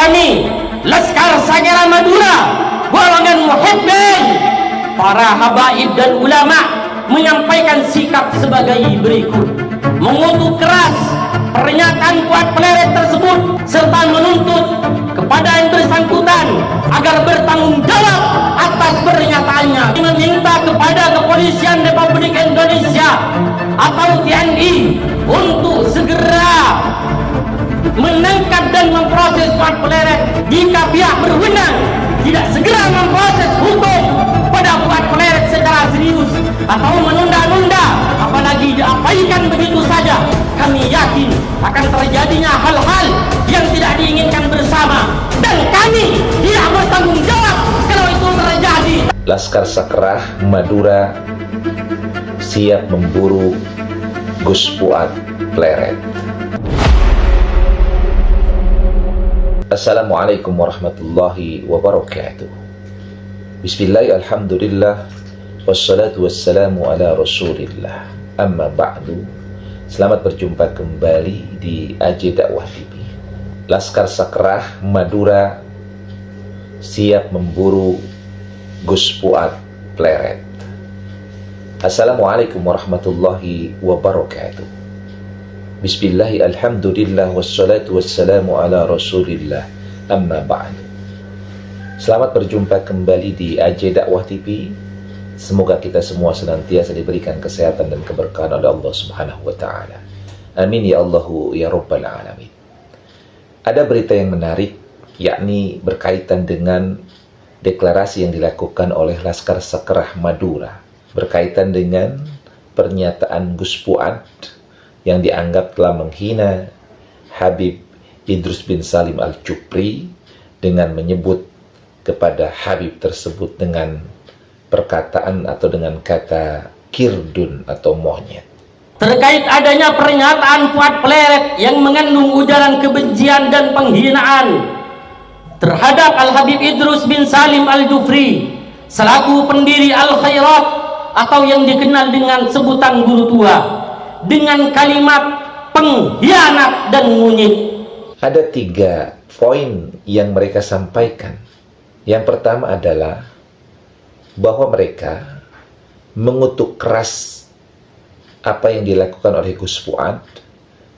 kami Laskar Sagara Madura golongan muhibbin para habaib dan ulama menyampaikan sikap sebagai berikut: mengutuk keras pernyataan Fuad Pleret tersebut serta menuntut kepada yang bersangkutan agar bertanggung jawab atas pernyataannya. Meminta kepada Kepolisian Republik Indonesia atau TNI untuk segera menangkap dan memproses Fuad Pleret. Jika pihak berwenang tidak segera memproses hukum pada Fuad Pleret secara serius atau menunda-nunda, apalagi diabaikan begitu saja, kami yakin akan terjadinya hal-hal yang tidak diinginkan bersama, dan kami tidak bertanggung jawab kalau itu terjadi. Laskar Sakrah Madura siap memburu Gus Fuad Pleret. Assalamualaikum warahmatullahi wabarakatuh. Bismillah, alhamdulillah, wassalatu wassalamu ala rasulillah, amma ba'du. Selamat berjumpa kembali di AJ Dakwah TV. Laskar Sakrah Madura siap memburu Gus Fuad Pleret. Assalamualaikum warahmatullahi wabarakatuh. Bismillah, alhamdulillah, wassalatu wassalamu ala rasulillah, amma ba'du. Selamat berjumpa kembali di AJ Dakwah TV. Semoga kita semua senantiasa diberikan kesehatan dan keberkahan oleh Allah Subhanahu wa Ta'ala. Amin ya Allahu ya Rabbal Alamin. Ada berita yang menarik, yakni berkaitan dengan deklarasi yang dilakukan oleh Laskar Sakrah Madura berkaitan dengan pernyataan Gus Fuad yang dianggap telah menghina Habib Idrus bin Salim Al-Jufri dengan menyebut kepada Habib tersebut dengan perkataan atau dengan kata kirdun atau monyet. Terkait adanya pernyataan Fuad Pleret yang mengandung ujaran kebencian dan penghinaan terhadap Al-Habib Idrus bin Salim Al-Jufri selaku pendiri Al-Khairat atau yang dikenal dengan sebutan guru tua, dengan kalimat pengkhianat dan monyet. Ada 3 poin yang mereka sampaikan. Yang pertama adalah bahwa mereka mengutuk keras apa yang dilakukan oleh Gus Fuad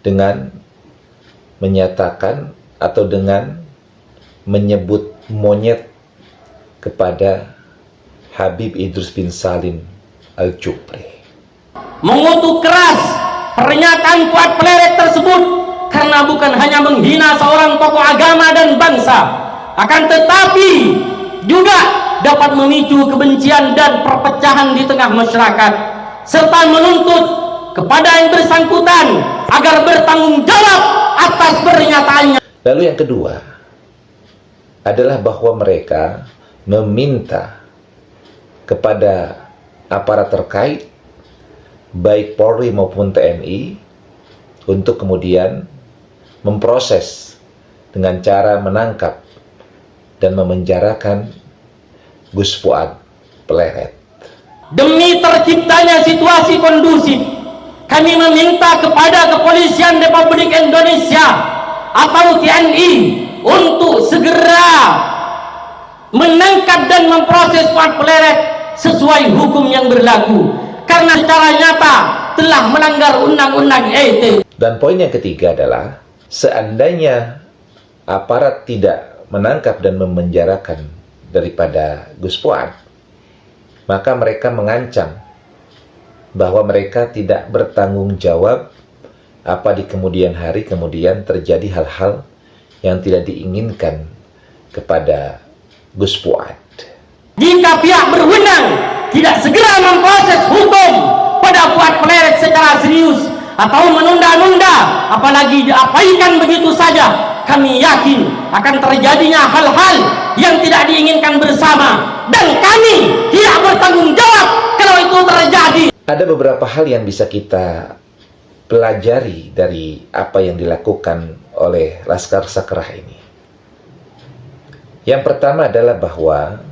dengan menyatakan atau dengan menyebut monyet kepada Habib Idrus bin Salim Al-Jufri. Mengutuk keras pernyataan Fuad Pleret tersebut karena bukan hanya menghina seorang tokoh agama dan bangsa, akan tetapi juga dapat memicu kebencian dan perpecahan di tengah masyarakat, serta menuntut kepada yang bersangkutan agar bertanggung jawab atas pernyataannya. Lalu yang kedua adalah bahwa mereka meminta kepada aparat terkait baik Polri maupun TNI untuk kemudian memproses dengan cara menangkap dan memenjarakan Gus Fuad Pleret. Demi terciptanya situasi kondusif, kami meminta kepada Kepolisian Republik Indonesia atau TNI untuk segera menangkap dan memproses Fuad Pleret sesuai hukum yang berlaku, karena secara nyata telah melanggar undang-undang ITE. Dan poin yang ketiga adalah seandainya aparat tidak menangkap dan memenjarakan daripada Gus Fuad, maka mereka mengancam bahwa mereka tidak bertanggung jawab apa di kemudian hari kemudian terjadi hal-hal yang tidak diinginkan kepada Gus Fuad. Jika pihak berwenang tidak segera memproses hukum pada Fuad Pleret secara serius atau menunda-nunda, apalagi diabaikan begitu saja, kami yakin akan terjadinya hal-hal yang tidak diinginkan bersama, dan kami tidak bertanggung jawab kalau itu terjadi. Ada beberapa hal yang bisa kita pelajari dari apa yang dilakukan oleh Laskar Sakrah ini. Yang pertama adalah bahwa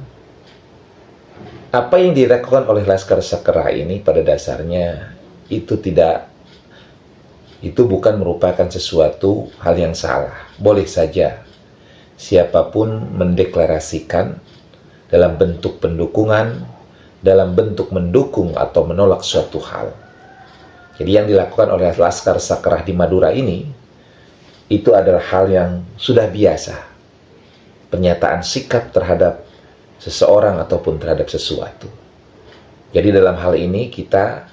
apa yang dilakukan oleh Laskar Sakrah ini pada dasarnya itu bukan merupakan sesuatu hal yang salah. Boleh saja siapapun mendeklarasikan dalam bentuk pendukungan, dalam bentuk mendukung atau menolak suatu hal. Jadi yang dilakukan oleh Laskar Sakrah di Madura ini, itu adalah hal yang sudah biasa. Pernyataan sikap terhadap seseorang ataupun terhadap sesuatu. Jadi dalam hal ini kita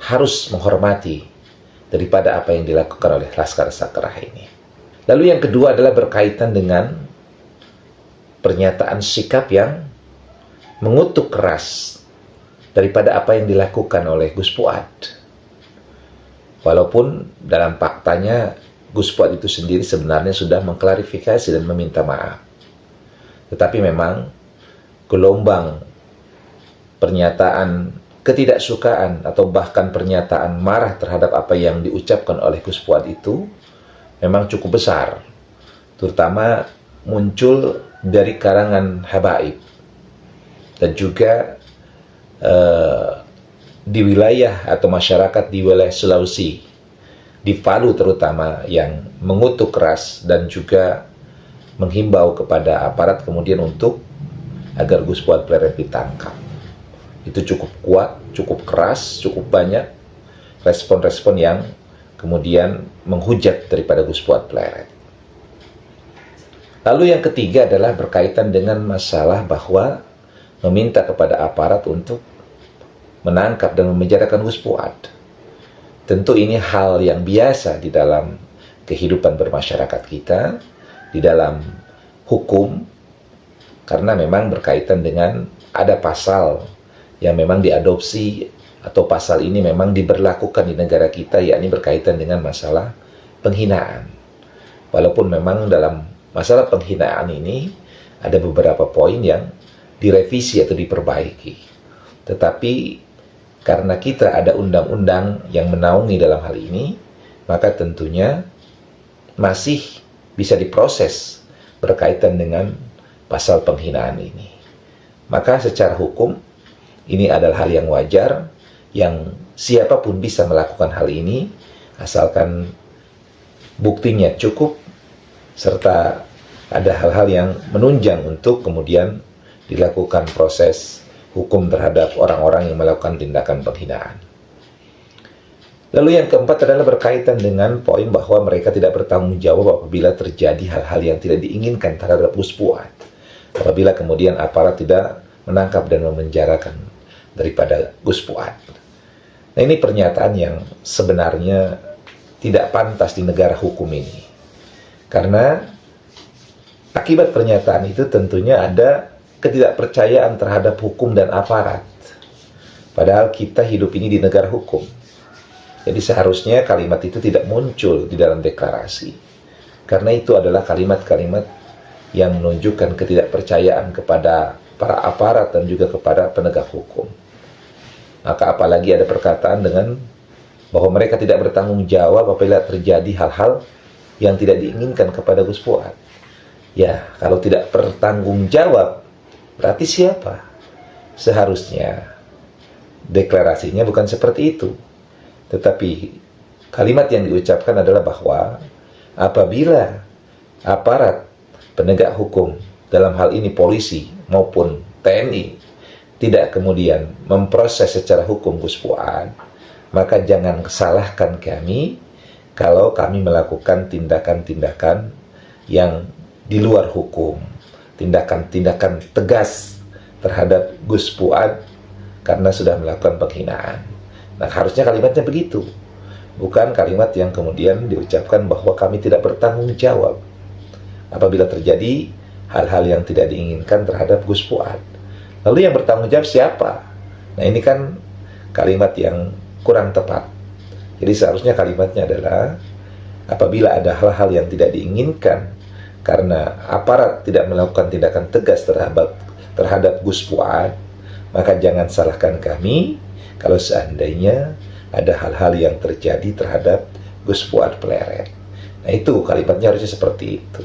harus menghormati daripada apa yang dilakukan oleh Laskar Sakrah ini. Lalu yang kedua adalah berkaitan dengan pernyataan sikap yang mengutuk keras daripada apa yang dilakukan oleh Gus Fuad. Walaupun dalam faktanya Gus Fuad itu sendiri sebenarnya sudah mengklarifikasi dan meminta maaf. Tetapi memang gelombang pernyataan ketidaksukaan atau bahkan pernyataan marah terhadap apa yang diucapkan oleh Gus Fuad itu memang cukup besar, terutama muncul dari kalangan habaib dan juga di wilayah atau masyarakat di wilayah Sulawesi, di Palu terutama, yang mengutuk keras dan juga menghimbau kepada aparat kemudian untuk agar Gus Fuad Pleret ditangkap. Itu cukup kuat, cukup keras, cukup banyak respon-respon yang kemudian menghujat daripada Gus Fuad Pleret. Lalu yang ketiga adalah berkaitan dengan masalah bahwa meminta kepada aparat untuk menangkap dan memenjarakan Gus Fuad. Tentu ini hal yang biasa di dalam kehidupan bermasyarakat kita, di dalam hukum, karena memang berkaitan dengan ada pasal yang memang diadopsi atau pasal ini memang diberlakukan di negara kita, yakni berkaitan dengan masalah penghinaan. Walaupun memang dalam masalah penghinaan ini ada beberapa poin yang direvisi atau diperbaiki. Tetapi karena kita ada undang-undang yang menaungi dalam hal ini, maka tentunya masih bisa diproses berkaitan dengan pasal penghinaan ini. Maka secara hukum ini adalah hal yang wajar, yang siapapun bisa melakukan hal ini asalkan buktinya cukup serta ada hal-hal yang menunjang untuk kemudian dilakukan proses hukum terhadap orang-orang yang melakukan tindakan penghinaan. Lalu yang keempat adalah berkaitan dengan poin bahwa mereka tidak bertanggung jawab apabila terjadi hal-hal yang tidak diinginkan terhadap Gus Fuad. Apabila kemudian aparat tidak menangkap dan memenjarakan daripada Gus Fuad. Nah, ini pernyataan yang sebenarnya tidak pantas di negara hukum ini. Karena akibat pernyataan itu tentunya ada ketidakpercayaan terhadap hukum dan aparat. Padahal kita hidup ini di negara hukum. Jadi seharusnya kalimat itu tidak muncul di dalam deklarasi. Karena itu adalah kalimat-kalimat yang menunjukkan ketidakpercayaan kepada para aparat dan juga kepada penegak hukum. Maka apalagi ada perkataan dengan bahwa mereka tidak bertanggung jawab apabila terjadi hal-hal yang tidak diinginkan kepada Gus Fuad. Ya, kalau tidak bertanggung jawab, berarti siapa? Seharusnya deklarasinya bukan seperti itu. Tetapi kalimat yang diucapkan adalah bahwa apabila aparat penegak hukum, dalam hal ini polisi maupun TNI, tidak kemudian memproses secara hukum Gus Fuad, maka jangan salahkan kami kalau kami melakukan tindakan-tindakan yang di luar hukum, tindakan-tindakan tegas terhadap Gus Fuad karena sudah melakukan penghinaan. Nah, harusnya kalimatnya begitu, bukan kalimat yang kemudian diucapkan bahwa kami tidak bertanggung jawab apabila terjadi hal-hal yang tidak diinginkan terhadap Gus Fuad. Lalu yang bertanggung jawab siapa? Nah, ini kan kalimat yang kurang tepat. Jadi seharusnya kalimatnya adalah apabila ada hal-hal yang tidak diinginkan karena aparat tidak melakukan tindakan tegas terhadap Gus Fuad, maka jangan salahkan kami kalau seandainya ada hal-hal yang terjadi terhadap Gus Fuad Pleret. Nah, itu kalimatnya harusnya seperti itu.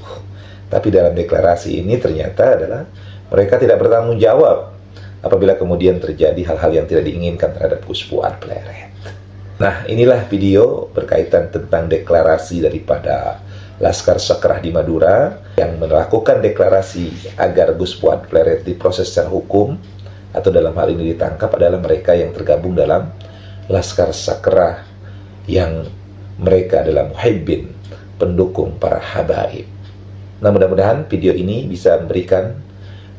Tapi dalam deklarasi ini ternyata adalah mereka tidak bertanggung jawab apabila kemudian terjadi hal-hal yang tidak diinginkan terhadap Gus Fuad Pleret. Nah, inilah video berkaitan tentang deklarasi daripada Laskar Sakrah di Madura yang melakukan deklarasi agar Gus Fuad Pleret diproses secara hukum atau dalam hal ini ditangkap adalah mereka yang tergabung dalam Laskar Sakrah yang mereka adalah muhibbin, pendukung para habaib. Nah, mudah-mudahan video ini bisa memberikan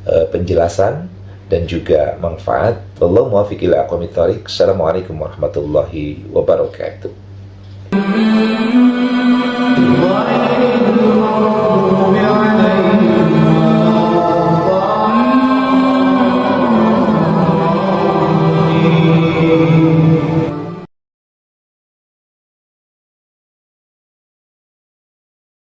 penjelasan dan juga manfaat. Wallahu muwaffiq ila aqwamit thoriq. Assalamualaikum warahmatullahi wabarakatuh.